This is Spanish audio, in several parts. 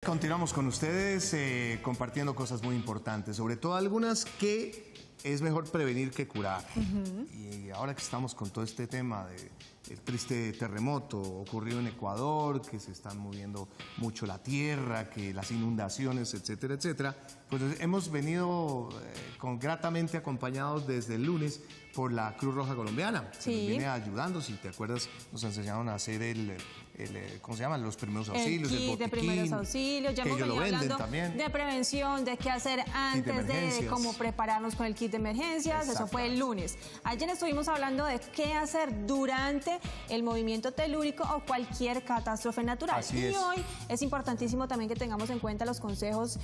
Continuamos con ustedes compartiendo cosas muy importantes, sobre todo algunas que es mejor prevenir que curar. Y ahora que estamos con todo este tema del triste terremoto ocurrido en Ecuador, que se están moviendo mucho la tierra, que las inundaciones, etcétera, etcétera, pues hemos venido gratamente acompañados desde el lunes por la Cruz Roja Colombiana, que nos viene ayudando. Si te acuerdas, nos enseñaron a hacer ¿cómo se llaman? Los primeros auxilios, el kit de primeros auxilios. Ya hemos venido hablando de prevención, de qué hacer antes, de cómo prepararnos con el kit de emergencias. Eso fue el lunes. Ayer estuvimos hablando de qué hacer durante el movimiento telúrico o cualquier catástrofe natural. Y hoy es importantísimo también que tengamos en cuenta los consejos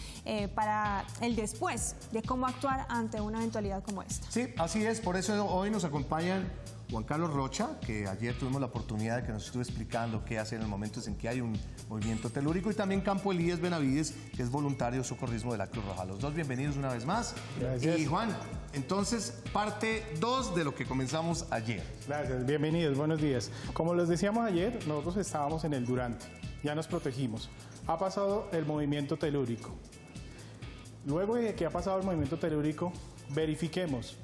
para el después, de cómo actuar ante una eventualidad como esta. Sí, así es. Por eso hoy nos acompañan Juan Carlos Rocha, que ayer tuvimos la oportunidad de que nos estuvo explicando qué hacer en los momentos en que hay un movimiento telúrico, y también Campo Elías Benavides, que es voluntario socorrismo de la Cruz Roja. Los dos bienvenidos una vez más. Gracias. Y Juan, entonces, parte 2 de lo que comenzamos ayer. Gracias, bienvenidos, buenos días. Como les decíamos ayer, nosotros estábamos en el durante, ya nos protegimos. Ha pasado el movimiento telúrico. Luego de que ha pasado el movimiento telúrico, verifiquemos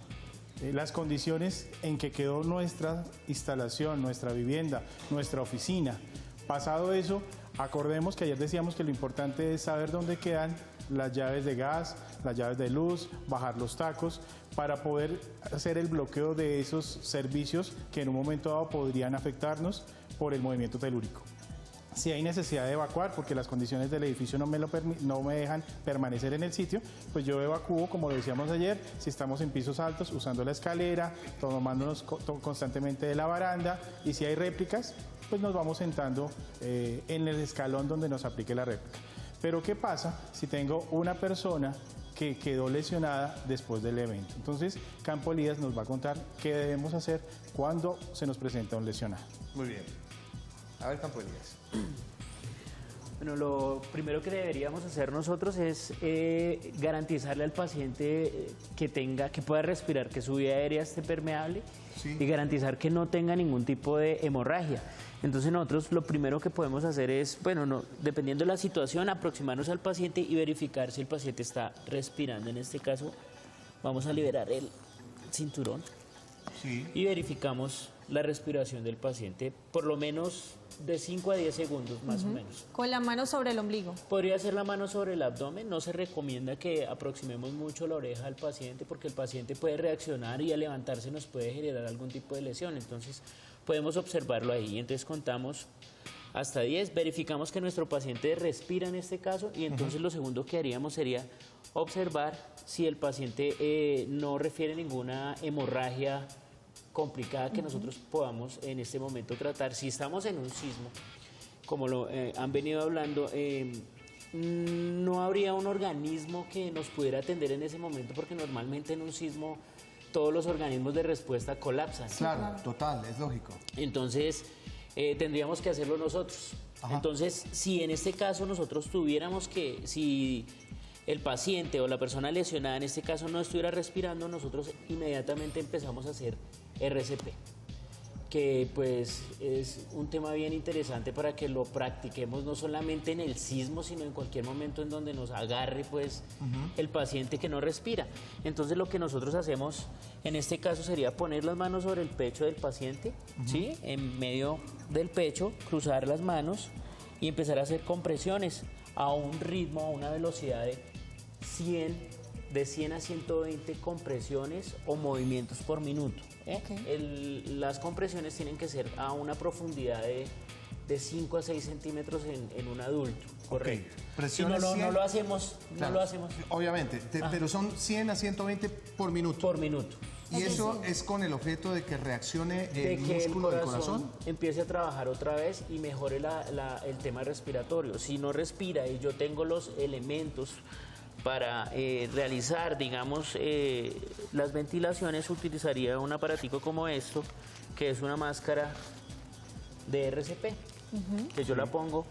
las condiciones en que quedó nuestra instalación, nuestra vivienda, nuestra oficina. Pasado eso, acordemos que ayer decíamos que lo importante es saber dónde quedan las llaves de gas, las llaves de luz, bajar los tacos, para poder hacer el bloqueo de esos servicios que en un momento dado podrían afectarnos por el movimiento telúrico. Si hay necesidad de evacuar, porque las condiciones del edificio no me dejan permanecer en el sitio, pues yo evacúo, como lo decíamos ayer, si estamos en pisos altos, usando la escalera, tomándonos constantemente de la baranda, y si hay réplicas, pues nos vamos sentando en el escalón donde nos aplique la réplica. Pero ¿qué pasa si tengo una persona que quedó lesionada después del evento? Entonces, Campo Elías nos va a contar qué debemos hacer cuando se nos presenta un lesionado. Muy bien. A ver, Campo Elías. Bueno, lo primero que deberíamos hacer nosotros es garantizarle al paciente que pueda respirar, que su vía aérea esté permeable, y garantizar que no tenga ningún tipo de hemorragia. Entonces nosotros lo primero que podemos hacer es, dependiendo de la situación, aproximarnos al paciente y verificar si el paciente está respirando. En este caso, vamos a liberar el cinturón y verificamos la respiración del paciente, por lo menos de 5 a 10 segundos más o menos. Con la mano sobre el ombligo. Podría ser la mano sobre el abdomen. No se recomienda que aproximemos mucho la oreja al paciente, porque el paciente puede reaccionar y al levantarse nos puede generar algún tipo de lesión. Entonces podemos observarlo ahí. Entonces contamos hasta 10, verificamos que nuestro paciente respira en este caso, y entonces lo segundo que haríamos sería observar si el paciente no refiere ninguna hemorragia complicada que nosotros podamos en este momento tratar. Si estamos en un sismo, como lo han venido hablando, no habría un organismo que nos pudiera atender en ese momento, porque normalmente en un sismo todos los organismos de respuesta colapsan. Claro, total, es lógico. Entonces tendríamos que hacerlo nosotros. Entonces, si en este caso nosotros tuviéramos que, si el paciente o la persona lesionada en este caso no estuviera respirando, nosotros inmediatamente empezamos a hacer RCP, que pues es un tema bien interesante para que lo practiquemos no solamente en el sismo, sino en cualquier momento en donde nos agarre pues el paciente que no respira. Entonces lo que nosotros hacemos en este caso sería poner las manos sobre el pecho del paciente, ¿sí? En medio del pecho, cruzar las manos y empezar a hacer compresiones a un ritmo, a una velocidad de 100 a 120 compresiones o movimientos por minuto. Las compresiones tienen que ser a una profundidad de 5 a 6 centímetros en un adulto. Correcto. Si no lo hacemos, no lo hacemos. Obviamente, pero son 100 a 120 por minuto. Por minuto. Y eso es con el objeto de que reaccione el músculo del corazón. Empiece a trabajar otra vez y mejore el tema respiratorio. Si no respira y yo tengo los elementos para realizar, digamos, las ventilaciones, utilizaría un aparatico como esto, que es una máscara de RCP, que yo la pongo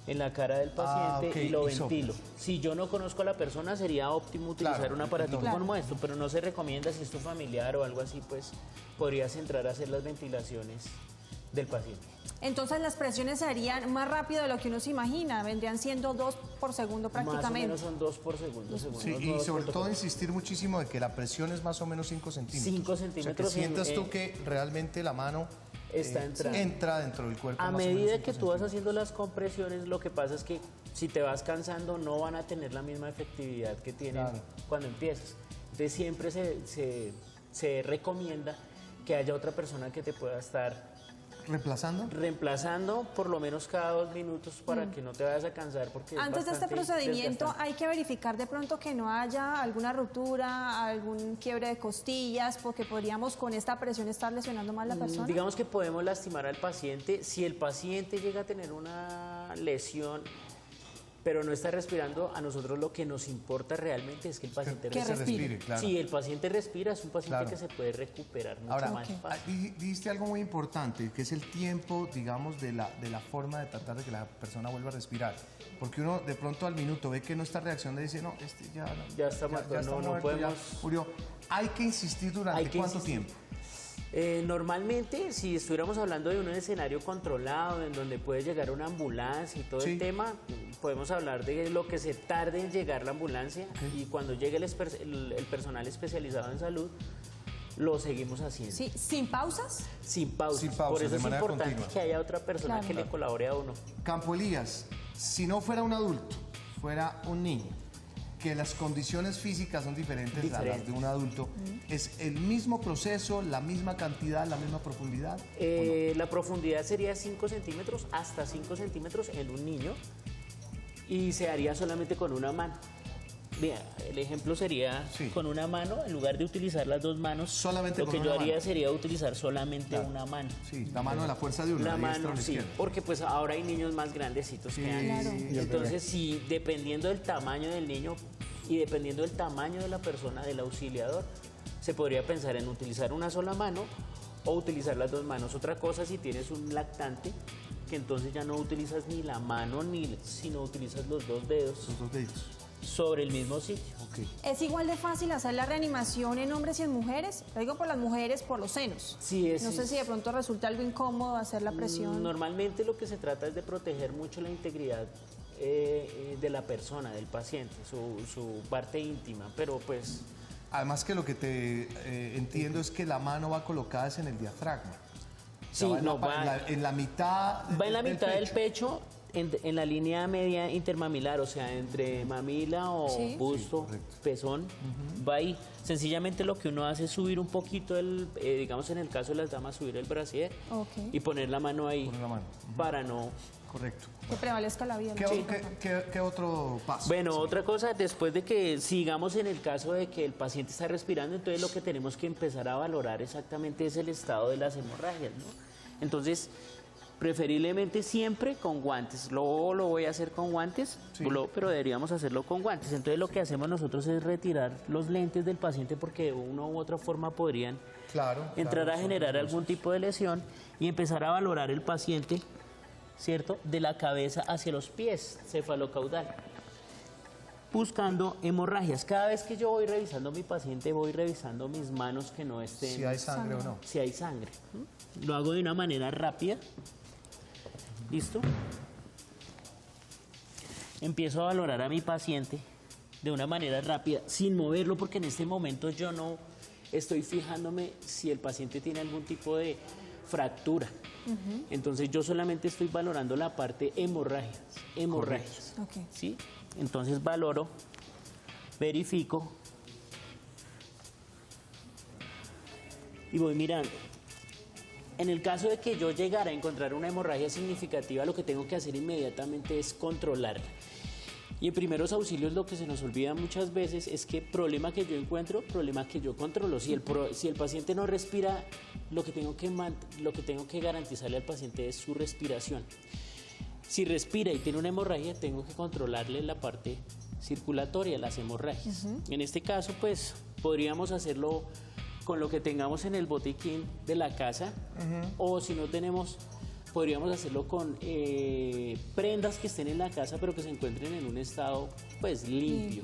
en la cara del paciente y lo ventilo. Si yo no conozco a la persona, sería óptimo utilizar un aparatico como esto, pero no se recomienda. Si es tu familiar o algo así, pues podrías entrar a hacer las ventilaciones del paciente. Entonces las presiones serían más rápido de lo que uno se imagina, vendrían siendo 2 por segundo prácticamente. Más o menos son 2 por segundo. Sí, y sobre todo insistir muchísimo de que la presión es más o menos 5 centímetros. 5 centímetros. O sea, que sientas tú que realmente la mano entra dentro del cuerpo. A medida que tú vas haciendo las compresiones, lo que pasa es que si te vas cansando no van a tener la misma efectividad que tienen cuando empiezas. Entonces siempre se recomienda que haya otra persona que te pueda estar reemplazando por lo menos cada 2 minutos para que no te vayas a cansar. Porque antes de este procedimiento hay que verificar de pronto que no haya alguna ruptura, algún quiebre de costillas, porque podríamos con esta presión estar lesionando más a la persona. Digamos que podemos lastimar al paciente. Si el paciente llega a tener una lesión pero no está respirando, a nosotros lo que nos importa realmente es que el paciente respire. Claro. Si el paciente respira, es un paciente que se puede recuperar mucho más fácil. Dijiste algo muy importante, que es el tiempo, digamos, de la forma de tratar de que la persona vuelva a respirar. Porque uno de pronto al minuto ve que no está reaccionando y dice, no, ya está muerto, no podemos... murió. Hay que insistir durante ¿cuánto tiempo? Normalmente, si estuviéramos hablando de un escenario controlado, en donde puede llegar una ambulancia y todo el tema, podemos hablar de lo que se tarde en llegar la ambulancia y cuando llegue el personal especializado en salud, lo seguimos haciendo. Sí, ¿sin pausas? Sin pausas. Por eso es importante que haya otra persona que le colabore a uno. Campo Elías, si no fuera un adulto, fuera un niño, que las condiciones físicas son diferentes a las de un adulto, ¿es el mismo proceso, la misma cantidad, la misma profundidad? La profundidad sería 5 centímetros, hasta 5 centímetros en un niño, y se haría solamente con una mano. Mira, el ejemplo sería con una mano, en lugar de utilizar las 2 manos, solamente lo que yo haría sería utilizar solamente una mano. Sí, la mano de la fuerza de uno. La mano, sí, porque pues ahora hay niños más grandecitos que antes. Entonces, sí, dependiendo del tamaño del niño y dependiendo del tamaño de la persona, del auxiliador, se podría pensar en utilizar una sola mano o utilizar las 2 manos. Otra cosa, si tienes un lactante, que entonces ya no utilizas ni la mano, sino utilizas los 2 dedos. Los 2 dedos. Sobre el mismo sitio. ¿Es igual de fácil hacer la reanimación en hombres y en mujeres? Lo digo por las mujeres, por los senos. Sí, no sé si de pronto resulta algo incómodo hacer la presión. Normalmente lo que se trata es de proteger mucho la integridad de la persona, del paciente, su parte íntima, pero pues... Además que lo que te entiendo es que la mano va colocada en el diafragma. Sí, en la mitad... Va en la mitad del pecho. En la línea media intermamilar, o sea, entre mamila o busto, pezón, va ahí. Sencillamente lo que uno hace es subir un poquito, digamos en el caso de las damas, subir el brasier y poner la mano ahí para no... Correcto. Que prevalezca la vida. ¿Qué otro paso? Bueno, otra cosa, después de que sigamos en el caso de que el paciente está respirando, entonces lo que tenemos que empezar a valorar exactamente es el estado de las hemorragias, ¿no? Entonces... preferiblemente siempre con guantes. Luego lo voy a hacer con guantes, pero deberíamos hacerlo con guantes. Entonces lo que hacemos nosotros es retirar los lentes del paciente porque de una u otra forma podrían entrar a generar algún tipo de lesión y empezar a valorar el paciente, ¿cierto? De la cabeza hacia los pies, cefalocaudal, buscando hemorragias. Cada vez que yo voy revisando a mi paciente, voy revisando mis manos que no estén... Si hay sangre o no. Si hay sangre. Lo hago de una manera rápida. ¿Listo? Empiezo a valorar a mi paciente de una manera rápida, sin moverlo, porque en este momento yo no estoy fijándome si el paciente tiene algún tipo de fractura. Entonces yo solamente estoy valorando la parte hemorragias. ¿Sí? Entonces valoro, verifico y voy mirando. En el caso de que yo llegara a encontrar una hemorragia significativa, lo que tengo que hacer inmediatamente es controlarla. Y en primeros auxilios lo que se nos olvida muchas veces es que problema que yo encuentro, problema que yo controlo. Si el paciente no respira, lo que tengo que garantizarle al paciente es su respiración. Si respira y tiene una hemorragia, tengo que controlarle la parte circulatoria, las hemorragias. En este caso, pues, podríamos hacerlo con lo que tengamos en el botiquín de la casa, o si no tenemos, podríamos hacerlo con prendas que estén en la casa pero que se encuentren en un estado pues limpio.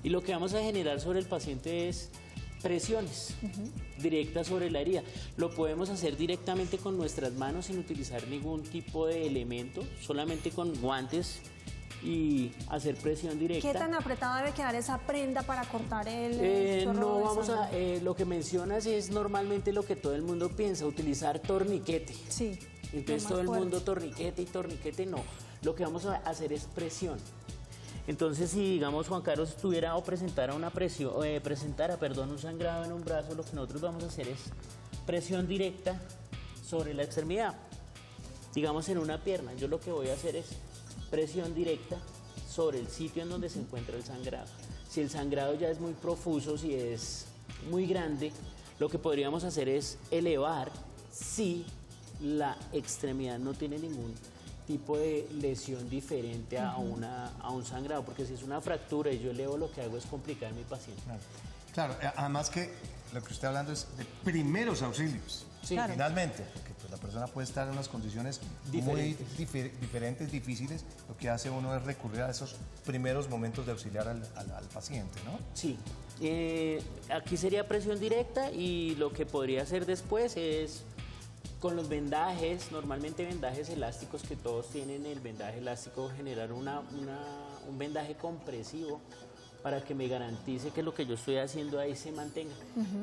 Y lo que vamos a generar sobre el paciente es presiones directas sobre la herida. Lo podemos hacer directamente con nuestras manos sin utilizar ningún tipo de elemento, solamente con guantes y hacer presión directa. ¿Qué tan apretada debe quedar esa prenda para cortar el chorro No de vamos sangre? a, lo que mencionas es normalmente lo que todo el mundo piensa, utilizar torniquete. Sí. Entonces todo el mundo torniquete y torniquete, no. Lo que vamos a hacer es presión. Entonces, si digamos Juan Carlos estuviera o presentara un sangrado en un brazo, lo que nosotros vamos a hacer es presión directa sobre la extremidad. Digamos en una pierna, yo lo que voy a hacer es presión directa sobre el sitio en donde se encuentra el sangrado. Si el sangrado ya es muy profuso, si es muy grande, lo que podríamos hacer es elevar si la extremidad no tiene ningún tipo de lesión diferente a un sangrado, porque si es una fractura y yo elevo, lo que hago es complicar a mi paciente. Claro, además que lo que usted está hablando es de primeros auxilios, Sí. Claro. finalmente, porque pues, la persona puede estar en unas condiciones muy diferentes, difíciles, lo que hace uno es recurrir a esos primeros momentos de auxiliar al paciente, ¿no? Sí, aquí sería presión directa y lo que podría hacer después es con los vendajes, normalmente vendajes elásticos que todos tienen, el vendaje elástico generar un vendaje compresivo para que me garantice que lo que yo estoy haciendo ahí se mantenga,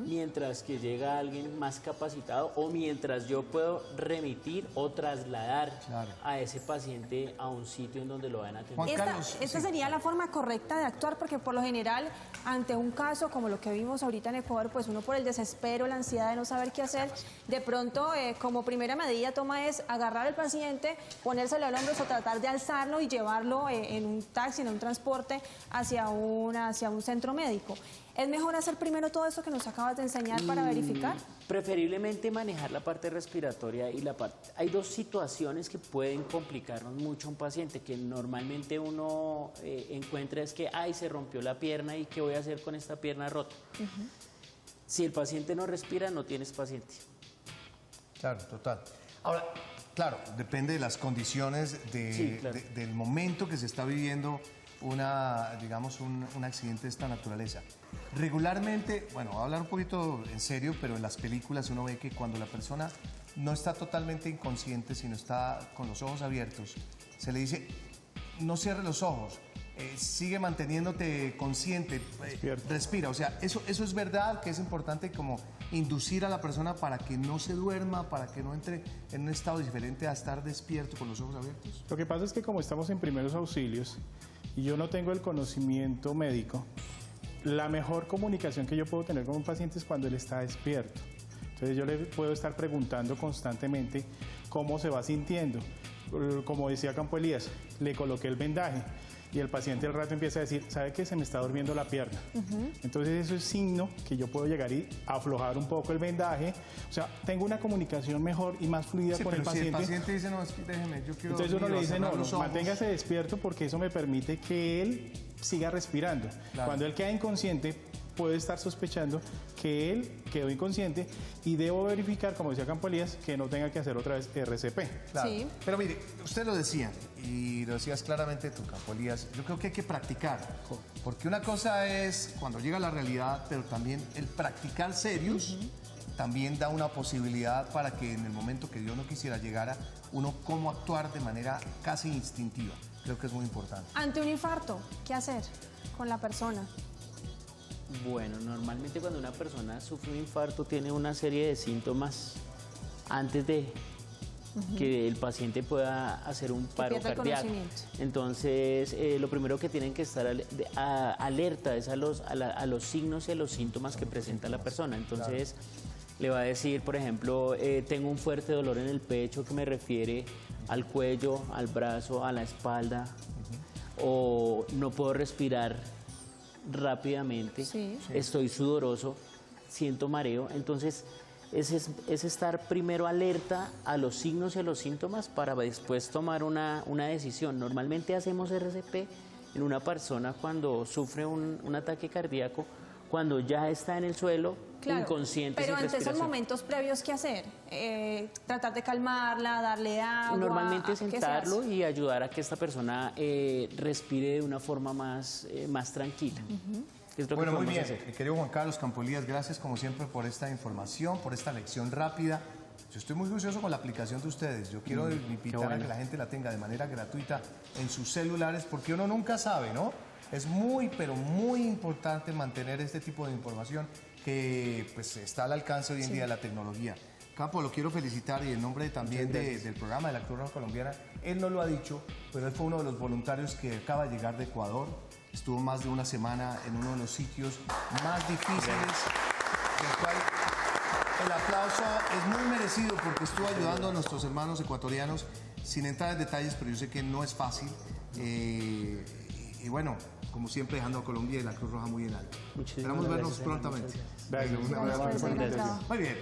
mientras que llega alguien más capacitado o mientras yo puedo remitir o trasladar a ese paciente a un sitio en donde lo van a atender. Juan Carlos, Esta sería la forma correcta de actuar, porque por lo general, ante un caso como lo que vimos ahorita en Ecuador, pues uno por el desespero, la ansiedad de no saber qué hacer, de pronto como primera medida toma es agarrar al paciente, ponérselo al hombro o tratar de alzarlo y llevarlo en un taxi, en un transporte hacia un centro médico. ¿Es mejor hacer primero todo eso que nos acabas de enseñar para verificar? Preferiblemente manejar la parte respiratoria y la parte... Hay dos situaciones que pueden complicarnos mucho a un paciente, que normalmente uno encuentra es que, ay, se rompió la pierna y ¿qué voy a hacer con esta pierna rota? Si el paciente no respira, no tienes paciente. Claro, total. Ahora, claro, depende de las condiciones del momento que se está viviendo un accidente de esta naturaleza. Regularmente, bueno, voy a hablar un poquito en serio, pero en las películas uno ve que cuando la persona no está totalmente inconsciente, sino está con los ojos abiertos, se le dice, no cierre los ojos, sigue manteniéndote consciente, respira. O sea, eso es verdad, que es importante como inducir a la persona para que no se duerma, para que no entre en un estado diferente a estar despierto con los ojos abiertos. Lo que pasa es que como estamos en primeros auxilios y yo no tengo el conocimiento médico, la mejor comunicación que yo puedo tener con un paciente es cuando él está despierto. Entonces yo le puedo estar preguntando constantemente cómo se va sintiendo. Como decía Campo Elías, le coloqué el vendaje y el paciente al rato empieza a decir, ¿sabe qué? Se me está durmiendo la pierna. Entonces eso es signo que yo puedo llegar y aflojar un poco el vendaje. O sea, tengo una comunicación mejor y más fluida con el paciente. Si el paciente dice, no, déjeme, yo quiero entonces uno le dice, no, los manténgase despierto porque eso me permite que él siga respirando. Claro. Cuando él queda inconsciente, puede estar sospechando que él quedó inconsciente y debo verificar, como decía Campo Elías, que no tenga que hacer otra vez RCP. Claro. Sí. Pero mire, usted lo decía, y lo decías claramente tú, Campo Elías, yo creo que hay que practicar, porque una cosa es cuando llega la realidad, pero también el practicar serios también da una posibilidad para que en el momento que Dios no quisiera llegara, uno cómo actuar de manera casi instintiva. Creo que es muy importante. Ante un infarto, ¿qué hacer con la persona? Bueno, normalmente cuando una persona sufre un infarto tiene una serie de síntomas antes de que el paciente pueda hacer un paro cardíaco. Entonces, lo primero que tienen que estar alerta es a los signos y a los síntomas que presenta la persona. Entonces, le va a decir, por ejemplo, tengo un fuerte dolor en el pecho que me refiere al cuello, al brazo, a la espalda, o no puedo respirar rápidamente, estoy sudoroso, siento mareo. Entonces es estar primero alerta a los signos y a los síntomas para después tomar una decisión. Normalmente hacemos RCP en una persona cuando sufre un ataque cardíaco, cuando ya está en el suelo, inconsciente. Pero sin ante esos respiración. momentos previos, ¿qué hacer? Tratar de calmarla, darle agua. Normalmente sentarlo y ayudar a que esta persona respire de una forma más tranquila. ¿Qué es lo bueno, que muy bien. podemos hacer? Querido Juan Carlos Campolías, gracias como siempre por esta información, por esta lección rápida. Yo estoy muy juicioso con la aplicación de ustedes. Yo quiero invitar a que la gente la tenga de manera gratuita en sus celulares porque uno nunca sabe, ¿no? Es muy, pero muy importante mantener este tipo de información que pues, está al alcance hoy en día de la tecnología. Campo, lo quiero felicitar y en nombre también del programa de la Cruz Roja Colombiana, él no lo ha dicho, pero él fue uno de los voluntarios que acaba de llegar de Ecuador. Estuvo más de una semana en uno de los sitios más difíciles, del cual el aplauso es muy merecido porque estuvo ayudando a nuestros hermanos ecuatorianos sin entrar en detalles, pero yo sé que no es fácil. Y bueno, como siempre, dejando a Colombia y la Cruz Roja muy en alto. Esperamos vernos prontamente. Gracias. Muy bien.